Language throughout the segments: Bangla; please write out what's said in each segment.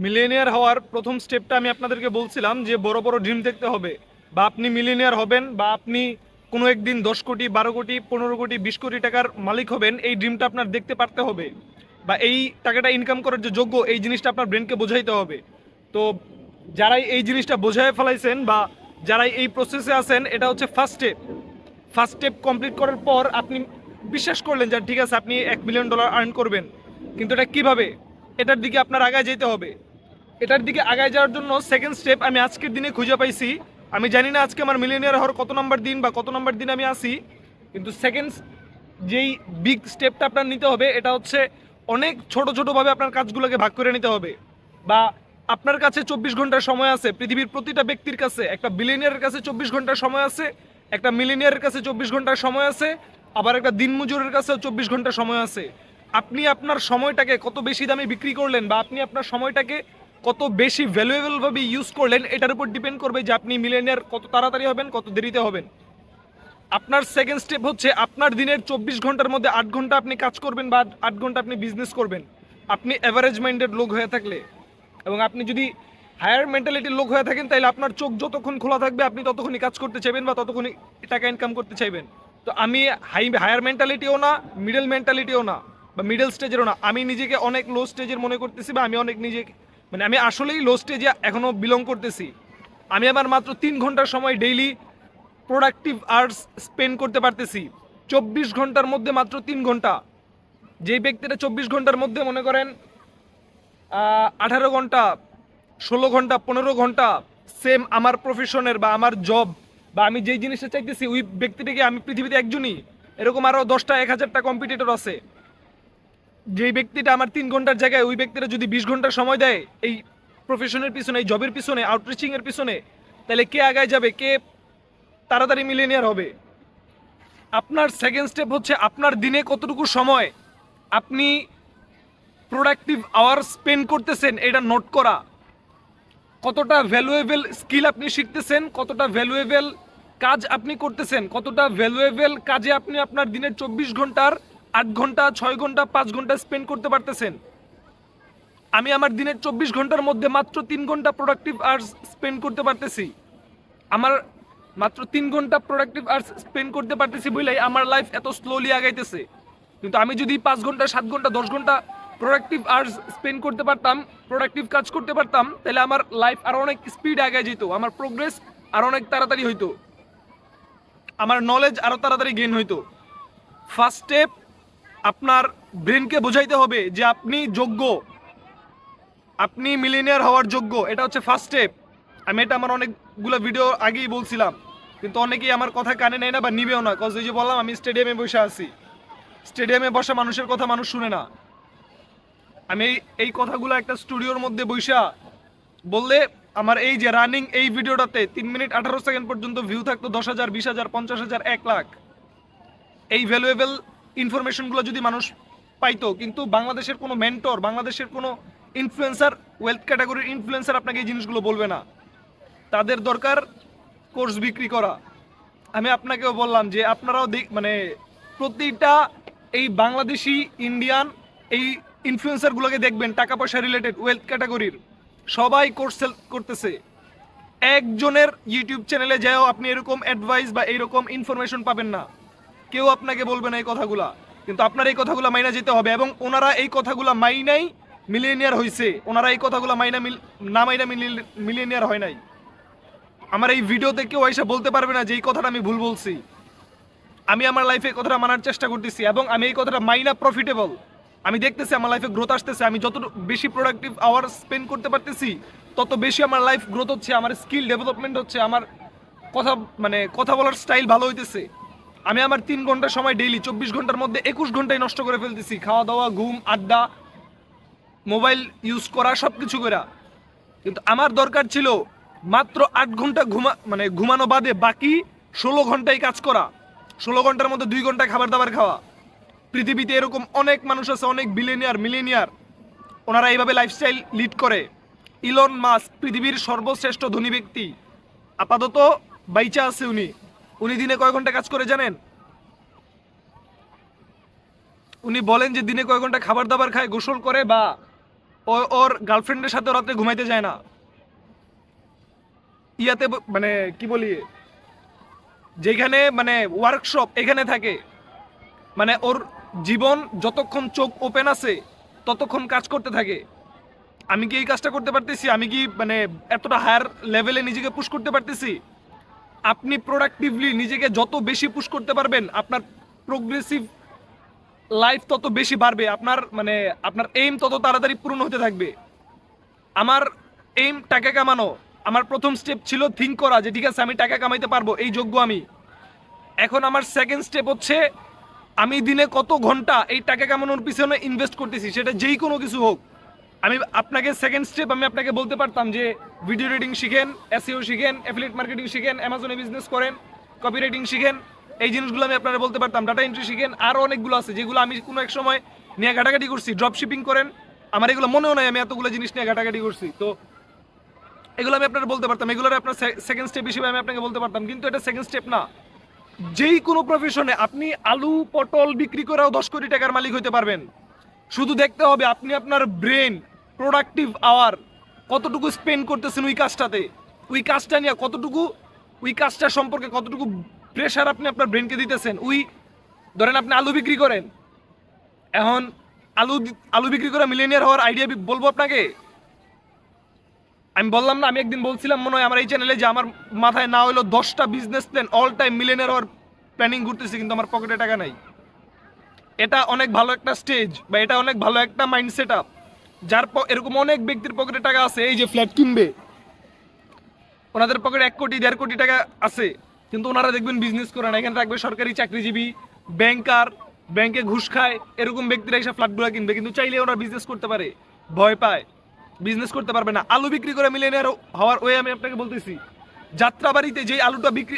মিলেনিয়ার হওয়ার প্রথম স্টেপটা আমি আপনাদেরকে বলছিলাম যে বড় বড় ড্রিম দেখতে হবে, বা আপনি মিলেনিয়ার হবেন, বা আপনি কোনো একদিন 10 কোটি, 12 কোটি, 15 কোটি, 20 কোটি টাকার মালিক হবেন, এই ড্রিমটা আপনার দেখতে পারতে হবে, বা এই টাকাটা ইনকাম করার যে যোগ্য এই জিনিসটা আপনার ব্রেনকে বোঝাইতে হবে। তো যারাই এই জিনিসটা বোঝায় ফেলাইছেন বা যারাই এই প্রসেসে আছেন, এটা হচ্ছে ফার্স্ট স্টেপ কমপ্লিট করার পর আপনি বিশ্বাস করলেন যে ঠিক আছে আপনি $1 মিলিয়ন আর্ন করবেন, কিন্তু এটা কিভাবে, এটার দিকে আপনার আগায় যেতে হবে। এটার দিকে আগায় যাওয়ার জন্য সেকেন্ড স্টেপ আমি আজকের দিনে খুঁজে পাইছি। আমি জানি না আজকে আমার মিলিয়নিয়ার হওয়ার কত নম্বর দিন বা কত নম্বর দিন আমি আসি, কিন্তু সেকেন্ড যেই বিগ স্টেপটা আপনার নিতে হবে এটা হচ্ছে অনেক ছোট ছোটোভাবে আপনার কাজগুলোকে ভাগ করে নিতে হবে। বা আপনার কাছে 24 ঘন্টার সময় আছে, পৃথিবীর প্রতিটা ব্যক্তির কাছে, একটা বিলিয়নিয়ারের কাছে 24 ঘন্টার সময় আছে, একটা মিলিয়নিয়ারের কাছে 24 ঘন্টার সময় আছে, আবার একটা দিনমজুরের কাছেও 24 ঘন্টার সময় আছে। আপনি আপনার সময়টাকে কত বেশি দামে বিক্রি করলেন, বা আপনি আপনার সময়টাকে কত বেশি ভ্যালুয়েবলভাবে ইউজ করলেন, এটার উপর ডিপেন্ড করবে যে আপনি মিলিয়নিয়ার কত তাড়াতাড়ি হবেন, কত দেরিতে হবেন। আপনার সেকেন্ড স্টেপ হচ্ছে আপনার দিনের 24 ঘন্টার মধ্যে 8 ঘন্টা আপনি কাজ করবেন, বা 8 ঘন্টা আপনি বিজনেস করবেন। আপনি অ্যাভারেজ মাইন্ডেড লোক হয়ে থাকলে, এবং আপনি যদি হায়ার মেন্টালিটির লোক হয়ে থাকেন, তাহলে আপনার চোখ যতক্ষণ খোলা থাকবে আপনি ততক্ষণই কাজ করতে চাইবেন বা ততক্ষণই টাকা ইনকাম করতে চাইবেন। তো আমি হায়ার মেন্টালিটিও না, মিডল মেন্টালিটিও না, বা মিডল স্টেজেরও না, আমি নিজেকে অনেক লো স্টেজের মনে করতেছি, বা আমি অনেক নিজেকে আমি আসলেই লো স্টেজে এখনও বিলং করতেছি। আমি আমার মাত্র 3 ঘন্টার সময় ডেইলি প্রোডাক্টিভ আওয়ার্স স্পেন্ড করতে পারতেছি। 24 ঘন্টার মধ্যে মাত্র 3 ঘন্টা। যেই ব্যক্তিরা 24 ঘন্টার মধ্যে মনে করেন 18 ঘন্টা, 16 ঘন্টা, 15 ঘন্টা সেম আমার প্রফেশনের বা আমার জব বা আমি যেই জিনিসটা চাইতেছি, ওই ব্যক্তিটিকে আমি পৃথিবীতে একজনই, এরকম আরও 10টা 1000টা কম্পিটিটর আছে। যেই ব্যক্তিটা আমার 3 ঘন্টার জায়গায় ওই ব্যক্তিটা যদি 20 ঘন্টার সময় দেয় এই প্রফেশনের পিছনে, এই জবের পিছনে, আউটরিচিংয়ের পিছনে, তাহলে কে আগায় যাবে, কে তাড়াতাড়ি মিলিয়নিয়ার হবে। আপনার সেকেন্ড স্টেপ হচ্ছে আপনার দিনে কতটুকু সময় আপনি প্রোডাক্টিভ আওয়ার স্পেন্ড করতেছেন এটা নোট করা। কতটা ভ্যালুয়েবল স্কিল আপনি শিখতেছেন, কতটা ভ্যালুয়েবল কাজ আপনি করতেছেন, কতটা ভ্যালুয়েবল কাজে আপনি আপনার দিনের 24 ঘন্টার 8 ঘন্টা, 6 ঘন্টা, 5 ঘন্টা স্পেন্ড করতে পারতেছেন। আমি আমার দিনের 24 ঘন্টার মধ্যে মাত্র 3 ঘন্টা প্রোডাক্টিভ আওয়ার্স স্পেন্ড করতে পারতেছি। আমার মাত্র 3 ঘন্টা প্রোডাক্টিভ আওয়ার্স স্পেন্ড করতে পারতেছি বলেই আমার লাইফ এত স্লোলি আগাইতেছে। কিন্তু আমি যদি 5 ঘন্টা, 7 ঘন্টা, 10 ঘন্টা প্রোডাক্টিভ আওয়ার্স স্পেন্ড করতে পারতাম, প্রোডাক্টিভ কাজ করতে পারতাম, তাহলে আমার লাইফ আরও অনেক স্পিড আগায় যেত, আমার প্রোগ্রেস আরও অনেক তাড়াতাড়ি হইতো, আমার নলেজ আরও তাড়াতাড়ি গেইন হইতো। ফার্স্ট স্টেপ আপনার ব্রেনকে বোঝাইতে হবে যে আপনি যোগ্য, আপনি মিলিয়নিয়ার হওয়ার যোগ্য। এটা হচ্ছে ফার্স্ট স্টেপ। আমি এটা আমার অনেকগুলো ভিডিও আগেই বলছিলাম, কিন্তু অনেকেই আমার কথা কানে নেয় না বা নিবেও না, কজ এই যে বললাম আমি স্টেডিয়ামে বসে আছি, স্টেডিয়ামে বসা মানুষের কথা মানুষ শুনে না। আমি এই কথাগুলো একটা স্টুডিওর মধ্যে বসা বললে আমার এই যে রানিং এই ভিডিওটাতে 3 মিনিট 18 সেকেন্ড পর্যন্ত ভিউ থাকতো 10,000, 20,000, 50,000, 1 লাখ। এই ভ্যালুয়েবল ইনফরমেশনগুলো যদি মানুষ পাইতো, কিন্তু বাংলাদেশের কোনো মেন্টর, বাংলাদেশের কোনো ইনফ্লুয়েন্সার, ওয়েলথ ক্যাটাগরির ইনফ্লুয়েন্সার আপনাকে এই জিনিসগুলো বলবে না। তাদের দরকার কোর্স বিক্রি করা। আমি আপনাকেও বললাম যে আপনারাও প্রতিটা এই বাংলাদেশি, ইন্ডিয়ান এই ইনফ্লুয়েন্সারগুলোকে দেখবেন টাকা পয়সা রিলেটেড ওয়েলথ ক্যাটাগরির, সবাই কোর্স সেল করতেছে। একজনের ইউটিউব চ্যানেলে যাও আপনি এরকম অ্যাডভাইস বা এইরকম ইনফরমেশন পাবেন না, কেউ আপনাকে বলবে না এই কথাগুলা। কিন্তু আপনার এই কথাগুলো মাইনা যেতে হবে, এবং ওনারা এই কথাগুলো মাইনাই মিলিয়নিয়ার হয়েছে, ওনারা এই কথাগুলো না মাইনা মিলিয়নিয়ার হয় নাই। আমার এই ভিডিওতে কেউ এসে বলতে পারবে না যে এই কথাটা আমি ভুল বলছি। আমি আমার লাইফে এই কথাটা মানার চেষ্টা করতেছি, এবং আমি এই কথাটা মাইনা প্রফিটেবল। আমি দেখতেছি আমার লাইফে গ্রোথ আসতেছে, আমি যত বেশি প্রোডাক্টিভ আওয়ার স্পেন্ড করতে পারতেছি তত বেশি আমার লাইফ গ্রোথ হচ্ছে, আমার স্কিল ডেভেলপমেন্ট হচ্ছে, আমার কথা কথা বলার স্টাইল ভালো হইতেছে। আমি আমার 3 ঘন্টা সময় ডেইলি 24 ঘন্টার মধ্যে 21 ঘন্টায় নষ্ট করে ফেলতেছি, খাওয়া দাওয়া, ঘুম, আড্ডা, মোবাইল ইউজ করা, সব কিছু করা। কিন্তু আমার দরকার ছিল মাত্র 8 ঘন্টা ঘুমানো বাদে বাকি 16 ঘন্টায় কাজ করা, 16 ঘন্টার মধ্যে 2 ঘন্টা খাবার দাবার খাওয়া। পৃথিবীতে এরকম অনেক মানুষ আছে, অনেক বিলিয়নিয়ার, মিলিয়নিয়ার, ওনারা এইভাবে লাইফস্টাইল লিড করে। ইলন মাস্ক পৃথিবীর সর্বশ্রেষ্ঠ ধনী ব্যক্তি, আপাতত বাইচা আছে উনি। উনি দিনে কয় ঘন্টা কাজ করে জানেন? উনি বলেন যে দিনে কয় ঘন্টা খাবার দাবার খায়, গোসল করে, বা ও ওর গার্লফ্রেন্ডের সাথে রাতে ঘুমাইতে যায় না, ইয়াতে মানে কি বলি, যেখানে মানে ওয়ার্কশপ এখানে থাকে, মানে ওর জীবন যতক্ষণ চোখ ওপেন আছে ততক্ষণ কাজ করতে থাকে। আমি কি এই কাজটা করতে পারতেছি? আমি কি মানে এতটা হায়ার লেভেলে নিজেকে পুশ করতে পারতেছি? আপনি প্রোডাক্টিভলি নিজেকে যত বেশি পুশ করতে পারবেন, আপনার প্রোগ্রেসিভ লাইফ তত বেশি বাড়বে, আপনার মানে আপনার এইম তত তাড়াতাড়ি পূরণ হতে থাকবে। আমার এইম টাকা কামানো। আমার প্রথম স্টেপ ছিল থিঙ্ক করা যে ঠিক আছে আমি টাকা কামাইতে পারবো, এই যোগ্য আমি। এখন আমার সেকেন্ড স্টেপ হচ্ছে আমি দিনে কত ঘন্টা এই টাকা কামানোর পিছনে ইনভেস্ট করতেছি, সেটা যেই কোনো কিছু হোক। আমি আপনাকে সেকেন্ড স্টেপ আমি আপনাকে বলতে পারতাম যে ভিডিও রেটিং শিখেন, এসইও শিখেন, অ্যাফিলিয়েট মার্কেটিং শিখেন, অ্যামাজনে বিজনেস করেন, কপি রাইটিং শিখেন, এই জিনিসগুলো আমি আপনারা বলতে পারতাম। ডাটা এন্ট্রি শিখেন, আরও অনেকগুলো আছে যেগুলো আমি কোনো এক সময় নিয়ে ঘাটাঘাটি করছি। ড্রপ শিপিং করেন, আমার এগুলো মনেও নাই আমি এতগুলো জিনিস নিয়ে ঘাটাঘাটি করছি। তো এগুলো আমি আপনারা বলতে পারতাম, এগুলোর আপনার সেকেন্ড স্টেপ হিসেবে আমি আপনাকে বলতে পারতাম, কিন্তু এটা সেকেন্ড স্টেপ না। যেই কোনো প্রফেশনে আপনি আলু পটল বিক্রি করেও 10 কোটি টাকার মালিক হতে পারবেন। শুধু দেখতে হবে আপনি আপনার ব্রেন প্রোডাক্টিভ আওয়ার কতটুকু স্পেন্ড করতেছেন ওই কাজটাতে, ওই কাজটা নিয়ে কতটুকু, ওই কাজটা সম্পর্কে কতটুকু প্রেশার আপনি আপনার ব্রেনকে দিতেছেন। ওই ধরেন আপনি আলু বিক্রি করেন, এখন আলু আলু বিক্রি করে মিলিয়নিয়ার হওয়ার আইডিয়া বলবো আপনাকে। আমি বললাম না, আমি একদিন বলছিলাম মনে হয় আমার এই চ্যানেলে যে আমার মাথায় না হলো 10টা business plan, all time millionaire হওয়ার প্ল্যানিং ঘুরতেছি, কিন্তু আমার পকেটে টাকা নাই। এটা অনেক ভালো একটা স্টেজ বা এটা অনেক ভালো একটা মাইন্ড সেট আপ, যার এরকম অনেক ব্যক্তির পকেটে টাকা আছে, এই যে ফ্ল্যাট কিনবে ওনাদের পকেটে 1 কোটি 1.5 কোটি টাকা আছে, কিন্তু ওনারা দেখবেন বিজনেস করে না। এখানে থাকবে সরকারি চাকরিজীবী, ব্যাংকার, ব্যাংকে ঘুষ খায়, এরকম ব্যক্তিরা এসে ফ্ল্যাটগুলো কিনবে, কিন্তু চাইলে ওরা বিজনেস করতে পারে, ভয় পায়, বিজনেস করতে পারবে না। আলু বিক্রি করে মিলিয়নিয়ার হওয়ার ওয়ে আমি আপনাকে বলতেছি। যাত্রাবাড়িতে যে আলুটা বিক্রি,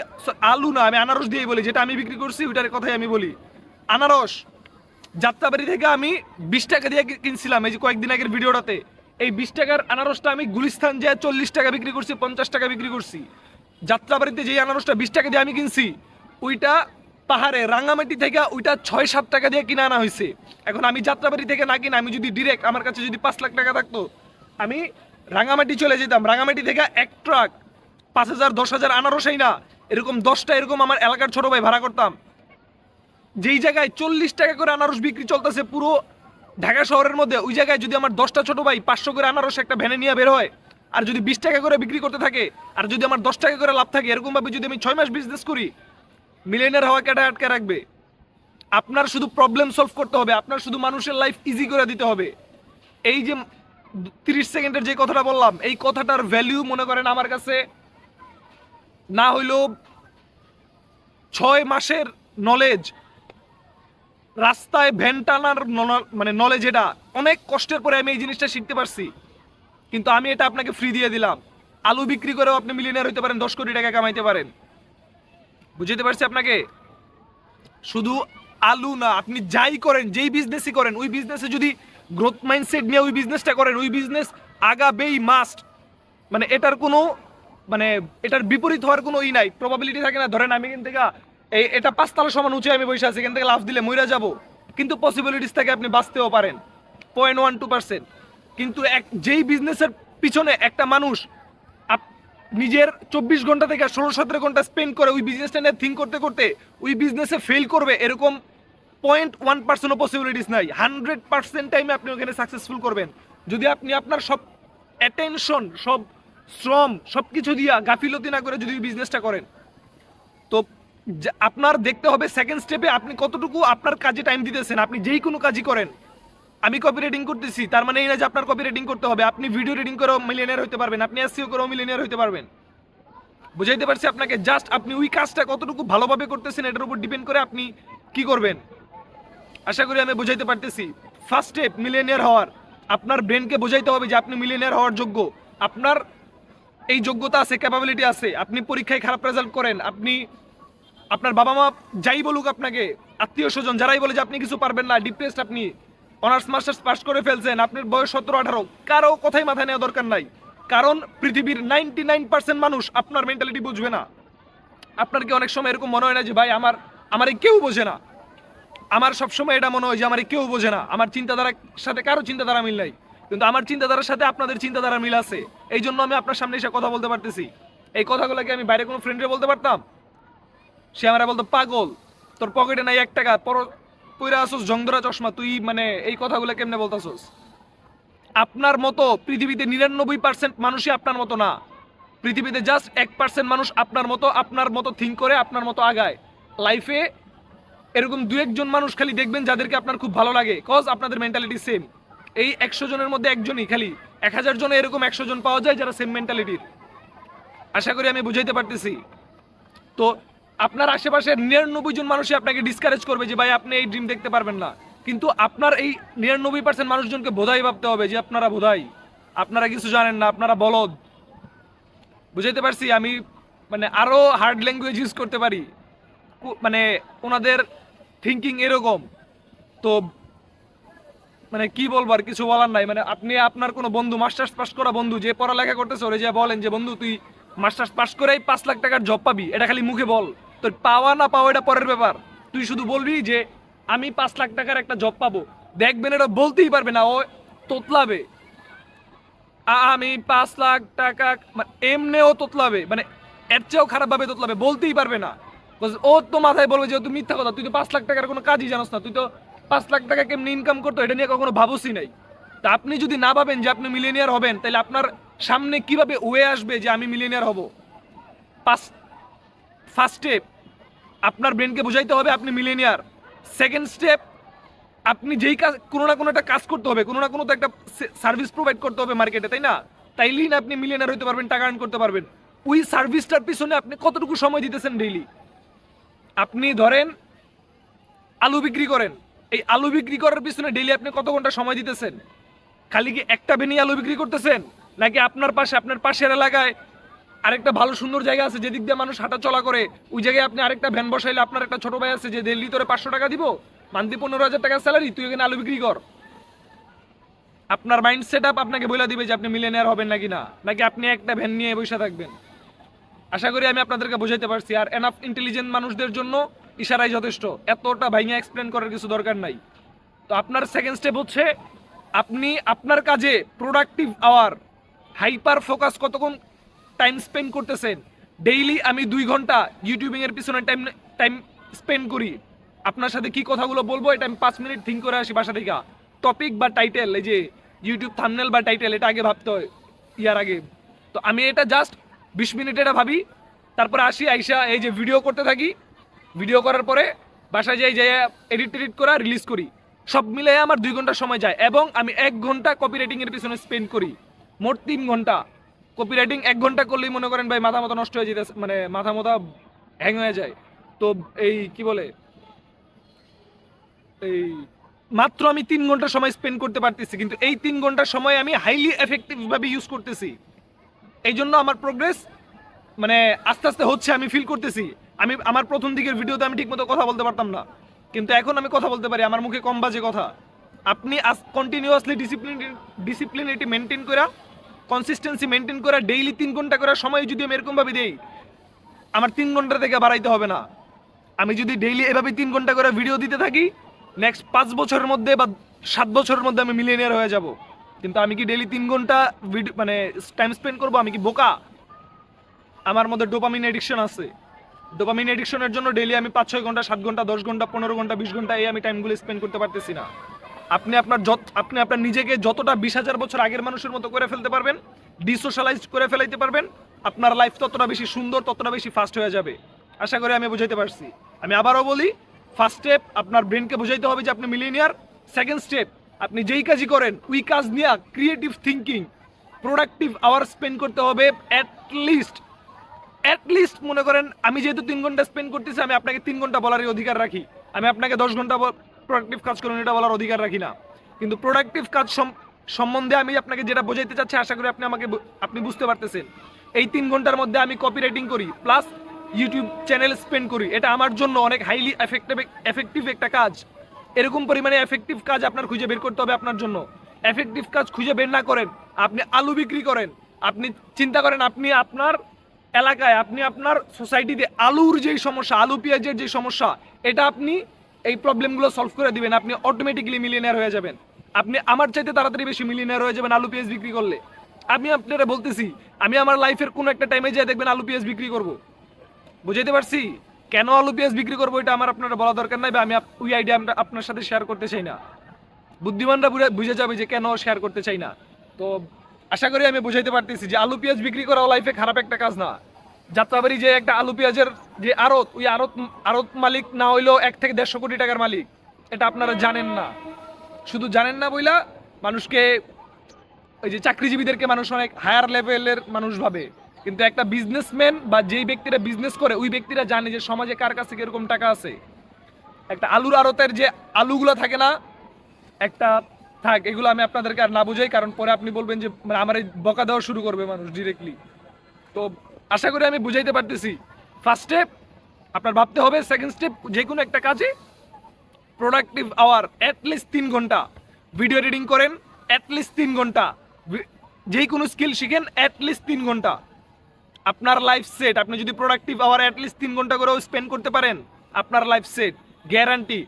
আলু না আমি আনারস দিয়েই বলি, যেটা আমি বিক্রি করছি ওইটার কথাই আমি বলি। আনারস যাত্রাবাড়ি থেকে আমি 20 টাকা দিয়ে কিনছিলাম, এই যে কয়েকদিন আগের ভিডিওটাতে। এই 20 টাকার আনারসটা আমি গুলিস্তান যে 40 টাকা বিক্রি করছি, 50 টাকা বিক্রি করছি। যাত্রাবাড়িতে যে আনারসটা 20 টাকা দিয়ে আমি কিনছি, ওইটা পাহাড়ে রাঙ্গামাটি থেকে ওইটা 6-7 টাকা দিয়ে কিনে আনা হয়েছে। এখন আমি যাত্রাবাড়ি থেকে না কিনে আমি যদি ডিরেক্ট, আমার কাছে যদি 5 লাখ টাকা থাকতো, আমি রাঙ্গামাটি চলে যেতাম, রাঙ্গামাটি থেকে এক ট্রাক 5,000 10,000 আনারসই না, এরকম 10টা এরকম আমার এলাকার ছোট ভাই ভাড়া করতাম। যেই জায়গায় 40 টাকা করে আনারস বিক্রি চলতেছে পুরো ঢাকা শহরের মধ্যে, ওই জায়গায় যদি আমার 10টা ছোট ভাই 500 করে আনারস একটা ভ্যানে নিয়ে বের হয়, আর যদি 20 টাকা করে বিক্রি করতে থাকে, আর যদি আমার 10 টাকা করে লাভ থাকে, এরকম ভাবে যদি আমি 6 মাস বিজনেস করি, মিলিয়নিয়ার হওয়া কেটে আটকে রাখবে। আপনার শুধু প্রবলেম সলভ করতে হবে, আপনার শুধু মানুষের লাইফ ইজি করে দিতে হবে। এই যে 30 সেকেন্ডের যে কথাটা বললাম, এই কথাটার ভ্যালু মনে করেন আমার কাছে না হইলেও 6 মাসের নলেজ, রাস্তায় ভ্যান টানার মানে নলেজ, এটা অনেক কষ্টের পরে আমি এই জিনিসটা শিখতে পারছি, কিন্তু আমি এটা আপনাকে ফ্রি দিয়ে দিলাম। আলু বিক্রি করেও আপনি মিলিয়নিয়ার হতে পারেন, 10 কোটি টাকা কামাইতে পারেন। বুঝতে পারছি আপনাকে? শুধু আলু না, আপনি যাই করেন, যেই বিজনেসই করেন, ওই বিজনেসে যদি গ্রোথ মাইন্ডসেট নিয়ে ওই বিজনেসটা করেন, ওই বিজনেস আগাবেই মাস্ট। মানে এটার কোনো মানে এটার বিপরীত হওয়ার কোনো ই নাই, প্রবাবিলিটি থাকে না। ধরেন আমি এখান থেকে এটা 5 তলা সমান উঁচু আমি বসে আছি, এখান থেকে লাফ দিলে মইরা যাব, কিন্তু পসিবিলিটিস থাকে আপনি বাঁচতেও পারেন 0.12%। কিন্তু যেই বিজনেসের পিছনে একটা মানুষ নিজের 24 ঘন্টা থেকে 16-17 ঘন্টা স্পেন্ড করে ওই বিজনেসটা নিয়ে থিঙ্ক করতে করতে ওই বিজনেসে ফেল করবে, এরকম 0.1%ও পসিবিলিটিস নাই। 100% টাইমে আপনি ওখানে সাকসেসফুল করবেন, যদি আপনি আপনার সব অ্যাটেনশন, সব শ্রম, সব কিছু দিয়া গাফিলতি না করে যদি বিজনেসটা করেন। তো আপনার দেখতে হবে সেকেন্ড স্টেপে আপনি কতটুকু আপনার কাজে টাইম দিতেছেন। আপনি যেই কোনো কাজই করেন, আমি কপি রেটিং করতেছি তার মানে এই না যে আপনার কপি রেটিং করতে হবে। আপনি ভিডিও রেটিং করেও মিলিয়নিয়ার হতে পারবেন, আপনি এসইও করেও মিলিয়নিয়ার হতে পারবেন। বুঝাইতে পারছি আপনাকে? জাস্ট আপনি ওই কাজটা কতটুকু ভালোভাবে করতেছেন এটার উপর ডিপেন্ড করে আপনি কি করবেন। আশা করি আমি বুঝাইতে পারতেছি। ফার্স্ট স্টেপ মিলিয়নিয়ার হওয়ার, আপনার ব্রেনকে বোঝাইতে হবে যে আপনি মিলিয়নিয়ার হওয়ার যোগ্য, আপনার এই যোগ্যতা আছে, ক্যাপাবিলিটি আছে। আপনি পরীক্ষায় খারাপ রেজাল্ট করেন, আপনি আপনার বাবা মা যাই বলুক আপনাকে, আত্মীয় স্বজন যারাই বলে যে আপনি কিছু পারবেন না, ডিপ্রেসড, আপনি অনার্স মাস্টার্স পাস করে ফেলছেন, আপনার বয়স 17-18, কারো কথাই মাথায় নেওয়া দরকার নাই। কারণ পৃথিবীর 99% মানুষ আপনার মেন্টালিটি বুঝবে না। আপনার কি অনেক সময় এরকম মনে হয় না যে ভাই আমার কেউ বোঝে না? আমার সবসময় এটা মনে হয় যে আমার কেউ বোঝে না, আমার চিন্তাধারার সাথে কারো চিন্তাধারা মিল নাই। কিন্তু আমার চিন্তাধারার সাথে আপনাদের চিন্তাধারা মিল আছে, এই জন্য আমি আপনার সামনে এসে কথা বলতে পারতেছি। এই কথাগুলোকে আমি বাইরে কোনো ফ্রেন্ডে বলতে পারতাম, সে আমার বলতো পাগল, তোর পকেটে নাই 1 টাকা, পইরা আসোস জংধরা চশমা, তুই মানে এই কথাগুলো কেমনে বলতাছোস? আপনার মতো পৃথিবীতে 99% মানুষই আপনার মতো না। পৃথিবীতে জাস্ট 1% মানুষ আপনার মতো থিঙ্ক করে, আপনার মতো আগায় লাইফে। এরকম 2-1 জন মানুষ খালি দেখবেন যাদেরকে আপনার খুব ভালো লাগে, কজ আপনাদের মেন্টালিটি সেম। এই 100 জনের মধ্যে একজনই, খালি 1000 জনে এরকম 100 জন পাওয়া যায় যারা সেম মেন্টালিটির। আশা করি আমি বুঝাইতে পারতেছি। তো আপনার আশেপাশের 99 জন মানুষই আপনাকে ডিসকারেজ করবে যে ভাই আপনি এই ড্রিম দেখতে পারবেন না, কিন্তু আপনার এই 99% মানুষজনকে বোধাই ভাবতে হবে যে আপনারা বোধাই, আপনারা কিছু জানেন না, আপনারা বলদ। বুঝাইতে পারছি? আমি মানে আরো হার্ড ল্যাঙ্গুয়েজ ইউজ করতে পারি, মানে ওনাদের থিঙ্কিং এরকম। তো মানে কি বলবো, আর কিছু বলার নাই। মানে আপনি আপনার কোনো বন্ধু, মাস্টার্স পাস করা বন্ধু যে পড়ালেখা করতেছে, ওরে যে বলেন যে বন্ধু তুই মাস্টার্স পাস করেই 5 লাখ টাকার জব পাবি, এটা খালি মুখে বল, তোর পাওয়া না পাওয়া এটা পরের ব্যাপার। তুই শুধু বলবি যে আমি 5 লাখ টাকার একটা জব পাবো, দেখবেন এটা বলতেই পারবে না, ও তোতলাবে। আমি 5 লাখ টাকা, মানে এমনিও তোতলাবে, মানে এর চেয়েও খারাপ ভাবে তোতলাবে, বলতেই পারবে না। ও তো মাথায় বলবে যে তুই মিথ্যা কথা, তুই তো 5 লাখ টাকার কোনো কাজই জানোস না, তুই তো 5 লাখ টাকা কেমনি ইনকাম করতো এটা নিয়ে কখনো ভাবসই নাই। তা আপনি যদি না ভাবেন যে আপনি মিলিয়নিয়ার হবেন, তাহলে আপনার সামনে কিভাবে ওয়ে আসবে যে আমি মিলিয়নিয়ার হব? ফার্স্ট স্টেপ আপনার ব্রেনকে বুঝাইতে হবে আপনি মিলিয়নিয়ার। সেকেন্ড স্টেপ, আপনি যেই কাজ, কোনো না কোনো একটা কাজ করতে হবে, কোনো না কোনো তো একটা সার্ভিস প্রোভাইড করতে হবে মার্কেটে, তাই না? তাইলেই না আপনি মিলিয়নিয়ার হইতে পারবেন, টাকা আর্ন করতে পারবেন। ওই সার্ভিসটার পিছনে আপনি কতটুকু সময় দিতেছেন ডেইলি? আপনি ধরেন আলু বিক্রি করেন, এই আলু বিক্রি করার পিছনে ডেইলি আপনি কত ঘন্টা সময় দিতেছেন? খালি কি একটা ভ্যানি আলু বিক্রি করতেছেন, নাকি আপনার পাশের এলাকায় আরেকটা ভালো সুন্দর জায়গা আছে যেদিক দিয়ে মানুষ হাঁটা চলা করে, ওই জায়গায় আপনি আরেকটা ভ্যান বসাইলে আপনার একটা ছোট ভাই আছে যে দিল্লি তোরে 500 টাকা দিব, মান্থলি 15,000 টাকা স্যালারি, তুই এখানে আলু বিক্রি কর। আপনার মাইন্ড সেট আপ আপনাকে বলে দিবে যে আপনি মিলিয়নিয়ার হবেন নাকি না, নাকি আপনি একটা ভ্যান নিয়ে বসে থাকবেন। আশা করি আমি আপনাদেরকে বোঝাইতে পারছি। আর এনাফ ইন্টেলিজেন্ট মানুষদের জন্য ইশারাই যথেষ্ট, এতটা ভাইঙা এক্সপ্লেন করার কিছু দরকার নাই। তো আপনার সেকেন্ড স্টেপ হচ্ছে আপনি আপনার কাজে প্রোডাক্টিভ আওয়ার, হাইপার ফোকাস কতক্ষণ টাইম স্পেন্ড করতেছেন। ডেইলি আমি 2 ঘন্টা ইউটিউবিং এর পিছনে টাইম স্পেন্ড করি। আপনার সাথে কি কথাগুলো বলবো এটা আমি 5 মিনিট থিঙ্ক করে আসি বাসা থেকে। টপিক বা টাইটেল, এই যে ইউটিউব থাম্বনেল বা টাইটেল, এটা আগে ভাবতে হয় ইয়ার আগে। তো আমি এটা জাস্ট 20 মিনিট এটা ভাবি, তারপরে আসি, আইসা এই যে ভিডিও করতে থাকি। ভিডিও করার পরে বাসায় যাই, যাই এডিট করে রিলিজ করি। সব মিলে আমার 2 ঘন্টা সময় যায়, এবং আমি 1 ঘন্টা কপিরাইটিং এর পিছনে স্পেন্ড করি। মোট 3 ঘন্টা কপিরাইটিং। 1 ঘন্টা করলেই মনে করেন ভাই মাথা নষ্ট হয়ে যেতে, মানে মাথা হ্যাং হয়ে যায়। তো এই কি বলে, এই মাত্র আমি 3 ঘন্টা সময় স্পেন্ড করতে পারতেছি, কিন্তু এই 3 ঘন্টার সময় আমি হাইলি এফেক্টিভ ভাবে ইউজ করতেছি। এই জন্য আমার প্রোগ্রেস মানে আস্তে আস্তে হচ্ছে, আমি ফিল করতেছি। আমি আমার প্রথম দিকের ভিডিওতে আমি ঠিকমতো কথা বলতে পারতাম না, কিন্তু এখন আমি কথা বলতে পারি, আমার মুখে কম বাজে কথা। আপনি কন্টিনিউয়াসলি ডিসিপ্লিনিটি মেনটেন করা, কনসিস্টেন্সি মেনটেন করা, ডেইলি 3 ঘন্টা করে সময় যদি আমি এরকমভাবে দিই, আমার 3 ঘন্টা থেকে বাড়াইতে হবে না। আমি যদি ডেইলি এভাবে 3 ঘন্টা করে ভিডিও দিতে থাকি, নেক্সট 5 বছরের মধ্যে বা 7 বছরের মধ্যে আমি মিলিয়নিয়ার হয়ে যাব। কিন্তু আমি কি ডেইলি 3 ঘন্টা ভিডিও মানে টাইম স্পেন্ড করবো? আমি কি বোকা? আমার মধ্যে ডোপামিন এডিকশন আছে। ডোপামিন এডিকশনের জন্য ডেইলি আমি 5-6 ঘন্টা, 7 ঘন্টা, 10 ঘন্টা, 15 ঘন্টা, 20 ঘন্টা এই আমি টাইমগুলো স্পেন্ড করতে পারতেছি না। আপনি আপনার নিজেকে যতটা 20,000 বছর আগের মানুষের মতো করে ফেলতে পারবেন, ডিসোশালাইজ করে ফেলাইতে পারবেন, আপনার লাইফ ততটা বেশি সুন্দর, ততটা বেশি ফাস্ট হয়ে যাবে। আশা করি আমি বুঝাইতে পারছি। আমি আবারও বলি, ফার্স্ট স্টেপ আপনার ব্রেনকে বুঝাইতে হবে যে আপনি মিলিয়নিয়ার। সেকেন্ড স্টেপ, আপনি যেই কাজই করেন ওই কাজ নিয়ে creative thinking, productive hour spend করতে হবে। অ্যাটলিস্ট মনে করেন আমি যেহেতু 3 ঘন্টা স্পেন্ড করতেছি, আমি আপনাকে 3 ঘন্টা বলার অধিকার রাখি। আমি আপনাকে 10 ঘন্টা প্রোডাক্টিভ কাজ করুন এটা বলার অধিকার রাখি না। কিন্তু প্রোডাক্টিভ কাজ সম্বন্ধে আমি আপনাকে যেটা বোঝাইতে চাচ্ছি, আশা করি আপনি বুঝতে পারতেছেন। এই 3 ঘন্টার মধ্যে আমি কপিরাইটিং করি প্লাস ইউটিউব চ্যানেল স্পেন্ড করি, এটা আমার জন্য অনেক হাইলি এফেক্টিভ একটা কাজ। এরকম পরিমাণে এফেক্টিভ কাজ আপনার খুঁজে বের করতে হবে আপনার জন্য। এফেক্টিভ কাজ খুঁজে বের না করেন, আপনি আলু বিক্রি করেন, আপনি চিন্তা করেন আপনি আপনার এলাকায়, আপনি আপনার সোসাইটিতে আলুর যেই সমস্যা, আলু পেঁয়াজের যে সমস্যা, এটা আপনি এই প্রবলেমগুলো সলভ করে দিবেন, আপনি অটোমেটিক্যালি মিলিয়নিয়ার হয়ে যাবেন। আপনি আমার চাইতে তাড়াতাড়ি বেশি মিলিয়নিয়ার হয়ে যাবেন আলু পেঁয়াজ বিক্রি করলে। আমি আপনারা বলতেছি, আমি আমার লাইফের কোনো একটা টাইমে যেয়ে দেখবেন আলু পেঁয়াজ বিক্রি করব। বুঝাইতে পারছি? কেন আলু পেঁয়াজ বিক্রি করবো এটা আমার আপনারা বলা দরকার নাই, বা আমি ওই আইডিয়া আপনার সাথে শেয়ার করতে চাই না। বুদ্ধিমানরা বুঝে যাবে যে কেন শেয়ার করতে চাই না। তো আশা করি আমি বুঝাইতে পারতেছি যে আলু পেঁয়াজ বিক্রি করাও লাইফে খারাপ একটা কাজ না। যাত্রাবাড়ি যে একটা আলু পেঁয়াজের যে আড়ত, ওই আড়ত মালিক না হইলেও 1 থেকে 150 কোটি টাকার মালিক, এটা আপনারা জানেন না। শুধু জানেন না বইলা মানুষকে, ওই যে চাকরিজীবীদেরকে মানুষ অনেক হায়ার লেভেলের মানুষ ভাবে, কিন্তু একটা বিজনেসম্যান বা যেই ব্যক্তিরা বিজনেস করে ওই ব্যক্তিরা জানে যে সমাজে কার কাছে কিরকম টাকা আছে। একটা আলুর আড়তের যে আলুগুলো থাকে না, একটা থাক, এগুলো আমি আপনাদেরকে আর না বুঝাই, কারণ পরে আপনি বলবেন যে মানে আমার এই বকা দেওয়া শুরু করবে মানুষ ডিরেক্টলি। তো আশা করি আমি বুঝাইতে পারতেছি। ফার্স্ট স্টেপ আপনার ভাবতে হবে, সেকেন্ড স্টেপ যে কোনো একটা কাজে প্রোডাক্টিভ আওয়ার অ্যাটলিস্ট 3 ঘন্টা, ভিডিও এডিটিং করেন অ্যাটলিস্ট 3 ঘন্টা, যেই কোনো স্কিল শিখেন অ্যাটলিস্ট 3 ঘন্টা, আপনার লাইফ সেট। আপনি যদি প্রোডাক্টিভ আওয়ার অ্যাটলিস্ট 3 ঘন্টা করেও স্পেন্ড করতে পারেন, আপনার লাইফ সেট গ্যারান্টি।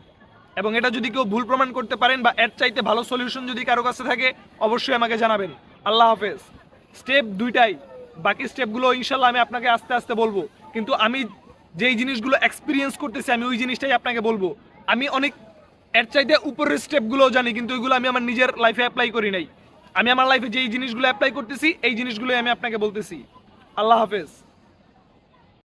এবং এটা যদি কেউ ভুল প্রমাণ করতে পারেন বা এর চাইতে ভালো সলিউশন যদি কারো কাছে থাকে, অবশ্যই আমাকে জানাবেন। আল্লাহ হাফেজ। স্টেপ 2টাই, বাকি স্টেপগুলো ইনশাল্লাহ আমি আপনাকে আস্তে আস্তে বলবো। কিন্তু আমি যেই জিনিসগুলো এক্সপিরিয়েন্স করতেছি আমি ওই জিনিসটাই আপনাকে বলবো। আমি অনেক এর চাইতে উপরের স্টেপগুলোও জানি, কিন্তু ওইগুলো আমি আমার নিজের লাইফে অ্যাপ্লাই করি নাই। আমি আমার লাইফে যেই জিনিসগুলো অ্যাপ্লাই করতেছি এই জিনিসগুলোই আমি আপনাকে বলতেছি। আল্লাহ হাফেজ।